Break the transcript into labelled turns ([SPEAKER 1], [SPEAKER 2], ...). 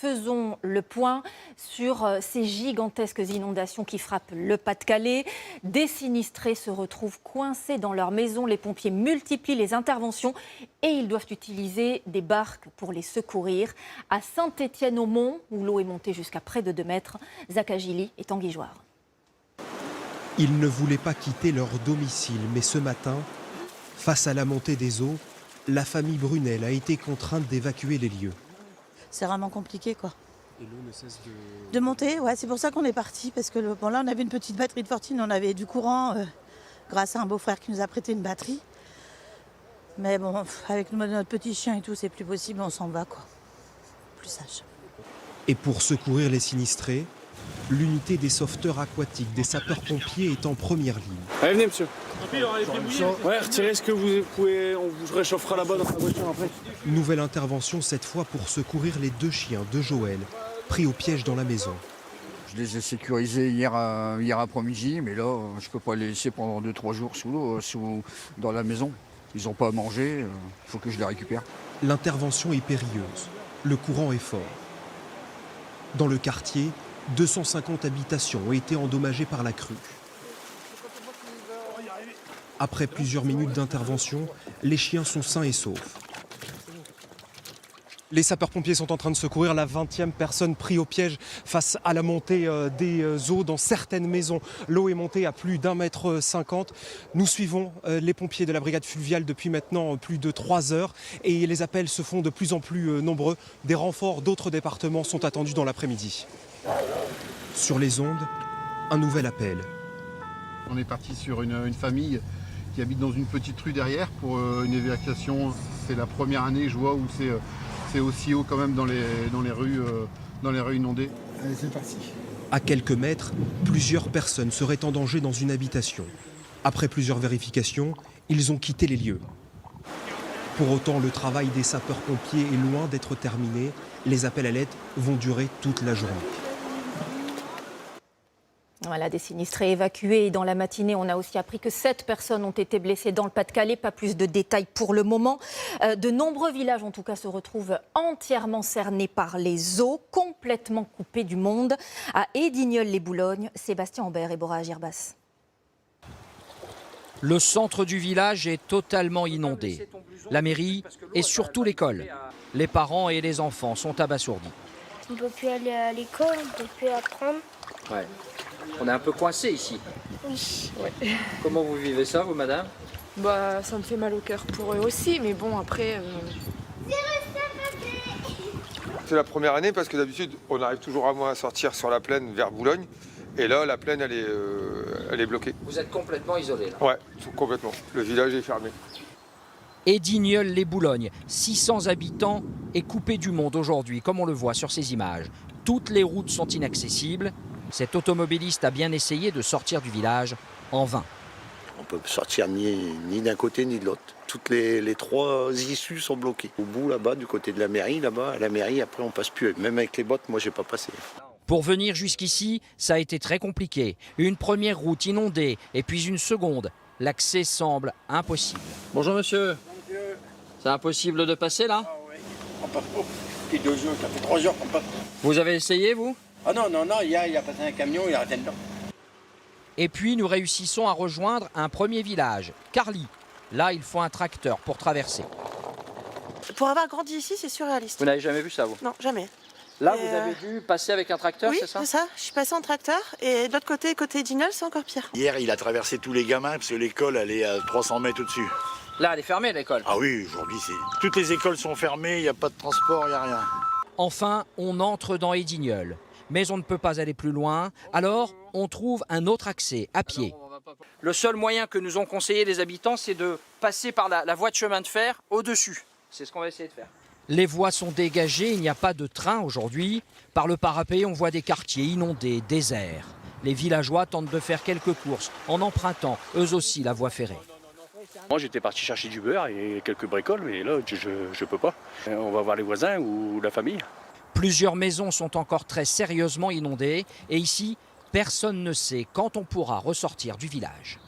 [SPEAKER 1] faisons le point sur ces gigantesques inondations qui frappent le Pas-de-Calais. Des sinistrés se retrouvent coincés dans leur maison. Les pompiers multiplient les interventions et ils doivent utiliser des barques pour les secourir. À Saint-Étienne-au-Mont, où l'eau est montée jusqu'à près de 2 mètres, Zach Agili est en Guigeoire.
[SPEAKER 2] Ils ne voulaient pas quitter leur domicile, mais ce matin, face à la montée des eaux, la famille Brunel a été contrainte d'évacuer les lieux.
[SPEAKER 3] C'est vraiment compliqué, quoi. Et l'eau ne cesse de monter, ouais, c'est pour ça qu'on est parti, parce que là on avait une petite batterie de Fortune, on avait du courant grâce à un beau-frère qui nous a prêté une batterie. Mais bon, avec notre petit chien et tout, c'est plus possible, on s'en va, quoi. Plus sage.
[SPEAKER 2] Et pour secourir les sinistrés, l'unité des sauveteurs aquatiques des sapeurs-pompiers est en première ligne.
[SPEAKER 4] Allez, venez, monsieur. Ouais, retirez ce que vous pouvez, on vous réchauffera là-bas dans la voiture après.
[SPEAKER 2] Nouvelle intervention cette fois pour secourir les 2 chiens de Joël, pris au piège dans la maison.
[SPEAKER 5] Je les ai sécurisés hier après-midi, mais là, je ne peux pas les laisser pendant 2-3 jours sous l'eau, dans la maison. Ils n'ont pas à manger, il faut que je les récupère.
[SPEAKER 2] L'intervention est périlleuse, le courant est fort. Dans le quartier, 250 habitations ont été endommagées par la crue. Après plusieurs minutes d'intervention, les chiens sont sains et saufs. Les sapeurs-pompiers sont en train de secourir la 20e personne prise au piège face à la montée des eaux dans certaines maisons. L'eau est montée à plus d'1,50 m. Nous suivons les pompiers de la brigade fluviale depuis maintenant plus de 3 heures et les appels se font de plus en plus nombreux. Des renforts d'autres départements sont attendus dans l'après-midi. Sur les ondes, un nouvel appel.
[SPEAKER 6] On est parti sur une famille qui habite dans une petite rue derrière pour une évacuation. C'est la première année, je vois, où c'est aussi haut quand même dans les rues inondées.
[SPEAKER 7] Allez, c'est parti.
[SPEAKER 2] À quelques mètres, plusieurs personnes seraient en danger dans une habitation. Après plusieurs vérifications, ils ont quitté les lieux. Pour autant, le travail des sapeurs-pompiers est loin d'être terminé. Les appels à l'aide vont durer toute la journée.
[SPEAKER 1] Voilà, des sinistrés évacués. Dans la matinée, on a aussi appris que 7 personnes ont été blessées dans le Pas-de-Calais. Pas plus de détails pour le moment. De nombreux villages, en tout cas, se retrouvent entièrement cernés par les eaux, complètement coupés du monde. À Edigneul-les-Boulognes, Sébastien Ambert et Bora Girbas.
[SPEAKER 8] Le centre du village est totalement inondé. La mairie et surtout l'école. Les parents et les enfants sont abasourdis.
[SPEAKER 9] On ne peut plus aller à l'école, on ne peut plus apprendre.
[SPEAKER 8] Ouais. On est un peu coincé ici.
[SPEAKER 9] Oui.
[SPEAKER 8] Ouais. Comment vous vivez ça, vous, madame?
[SPEAKER 10] Bah, ça me fait mal au cœur pour eux aussi, mais bon, après...
[SPEAKER 11] C'est la première année parce que d'habitude, on arrive toujours à sortir sur la plaine vers Boulogne. Et là, la plaine, elle est bloquée.
[SPEAKER 8] Vous êtes complètement isolé, là?
[SPEAKER 11] Ouais, complètement. Le village est fermé.
[SPEAKER 8] Edigneul-les-Boulognes, 600 habitants, est coupé du monde aujourd'hui, comme on le voit sur ces images. Toutes les routes sont inaccessibles. Cet automobiliste a bien essayé de sortir du village, en vain.
[SPEAKER 12] On ne peut sortir ni d'un côté ni de l'autre. Toutes les 3 issues sont bloquées. Au bout, là-bas, du côté de la mairie, là-bas, à la mairie, après, on passe plus. Même avec les bottes, moi, j'ai pas passé.
[SPEAKER 8] Pour venir jusqu'ici, ça a été très compliqué. Une première route inondée, et puis une seconde. L'accès semble impossible. Bonjour, monsieur.
[SPEAKER 7] Bonjour.
[SPEAKER 8] C'est impossible de passer, là?
[SPEAKER 7] Ah oui, on passe pas. Ça fait 2 jours, ça fait 3 jours qu'on passe.
[SPEAKER 8] Vous avez essayé, vous?
[SPEAKER 7] Ah non, il a passé un camion, il a arrêté dedans.
[SPEAKER 8] Et puis nous réussissons à rejoindre un premier village, Carly. Là, il faut un tracteur pour traverser.
[SPEAKER 13] Pour avoir grandi ici, c'est surréaliste.
[SPEAKER 8] Vous n'avez jamais vu ça, vous?
[SPEAKER 13] Non, jamais.
[SPEAKER 8] Là, vous avez dû passer avec un tracteur,
[SPEAKER 13] oui,
[SPEAKER 8] c'est ça?
[SPEAKER 13] Oui, c'est ça. Je suis passée en tracteur et de l'autre côté Edigneul, c'est encore pire.
[SPEAKER 12] Hier, il a traversé tous les gamins parce que l'école, elle est à 300 mètres au-dessus.
[SPEAKER 8] Là, elle est fermée, l'école.
[SPEAKER 12] Ah oui, aujourd'hui, toutes les écoles sont fermées, il n'y a pas de transport, il n'y a rien.
[SPEAKER 8] Enfin, on entre dans Edigneul. Mais on ne peut pas aller plus loin, alors on trouve un autre accès, à pied. Le seul moyen que nous ont conseillé les habitants, c'est de passer par la voie de chemin de fer au-dessus. C'est ce qu'on va essayer de faire. Les voies sont dégagées, il n'y a pas de train aujourd'hui. Par le parapet, on voit des quartiers inondés, déserts. Les villageois tentent de faire quelques courses en empruntant, eux aussi, la voie ferrée.
[SPEAKER 4] Moi, j'étais parti chercher du beurre et quelques bricoles, mais là, je peux pas. On va voir les voisins ou la famille.
[SPEAKER 8] Plusieurs maisons sont encore très sérieusement inondées et ici, personne ne sait quand on pourra ressortir du village.